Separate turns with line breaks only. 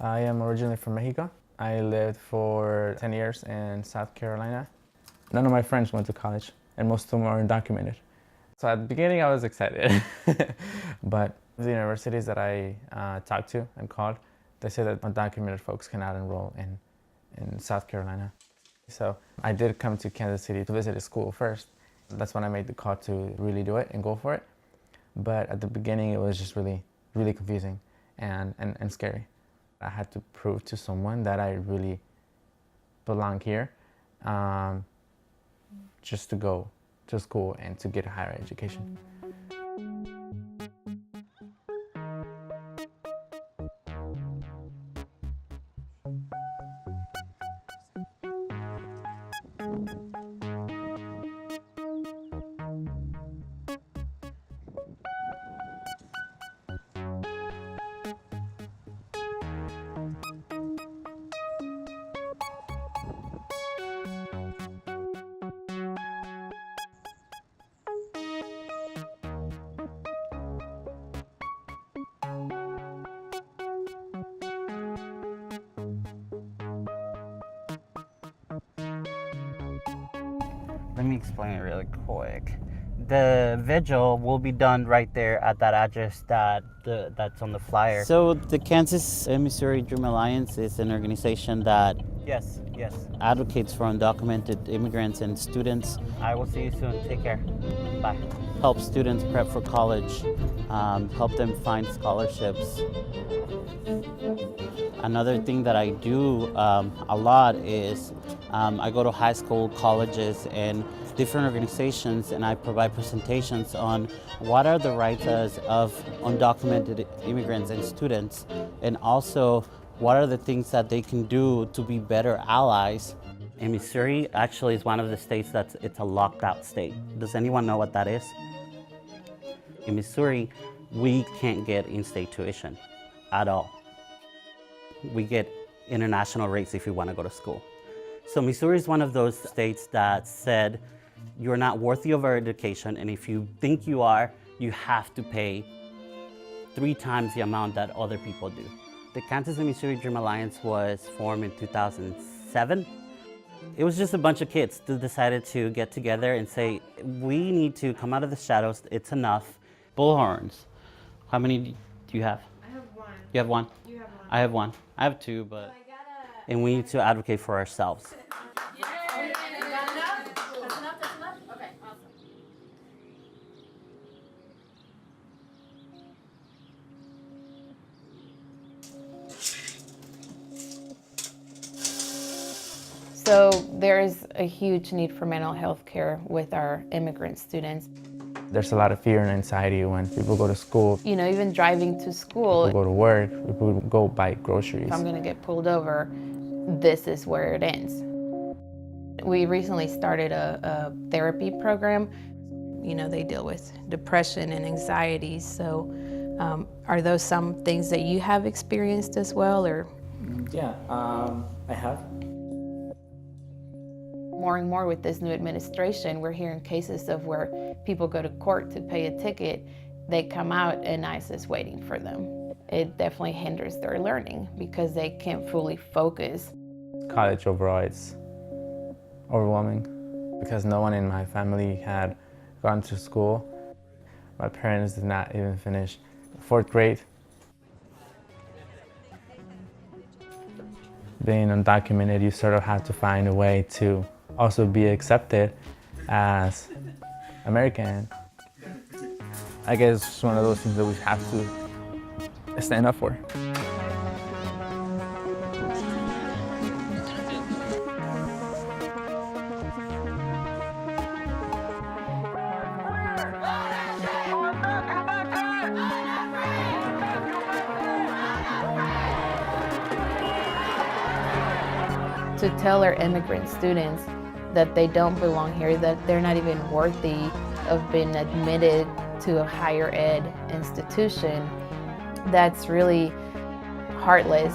I am originally from Mexico. I lived for 10 years in South Carolina. None of my friends went to college, and most of them are undocumented. So at the beginning, I was excited. But the universities that I talked to and called, they said that undocumented folks cannot enroll in South Carolina. So I did come to Kansas City to visit a school first. That's when I made the call to really do it and go for it. But at the beginning, it was just really, really confusing and scary. I had to prove to someone that I really belong here, just to go to school and to get a higher education.
Let me explain it really quick. The vigil will be done right there at that address that's on the flyer. So the Kansas and Missouri Dream Alliance is an organization that yes advocates for undocumented immigrants and students. I will see you soon. Take care. Bye. Help students prep for college. Help them find scholarships. Another thing that I do a lot is I go to high school, colleges, and different organizations, and I provide presentations on what are the rights of undocumented immigrants and students, and also what are the things that they can do to be better allies. And Missouri actually is one of the states it's a locked out state. Does anyone know what that is? In Missouri, we can't get in-state tuition at all. We get international rates if you want to go to school. So Missouri is one of those states that said, you're not worthy of our education, and if you think you are, you have to pay 3 times the amount that other people do. The Kansas and Missouri Dream Alliance was formed in 2007. It was just a bunch of kids that decided to get together and say, we need to come out of the shadows, it's enough. Bullhorns. How many do you have?
I have one.
You have one?
You have one.
I have one. I have 2, but... And we need to advocate for ourselves.
So there is a huge need for mental health care with our immigrant students.
There's a lot of fear and anxiety when people go to school.
You know, even driving to school.
People go to work, people go buy groceries.
If I'm gonna get pulled over, this is where it ends. We recently started a therapy program. You know, they deal with depression and anxiety. So are those some things that you have experienced as well, or?
Yeah, I have.
More and more with this new administration, we're hearing cases of where people go to court to pay a ticket, they come out and ICE is waiting for them. It definitely hinders their learning because they can't fully focus.
College overall, it's overwhelming because no one in my family had gone to school. My parents did not even finish 4th grade. Being undocumented, you sort of have to find a way to also be accepted as American. I guess it's one of those things that we have to stand up for.
To tell our immigrant students that they don't belong here, that they're not even worthy of being admitted to a higher ed institution, that's really heartless.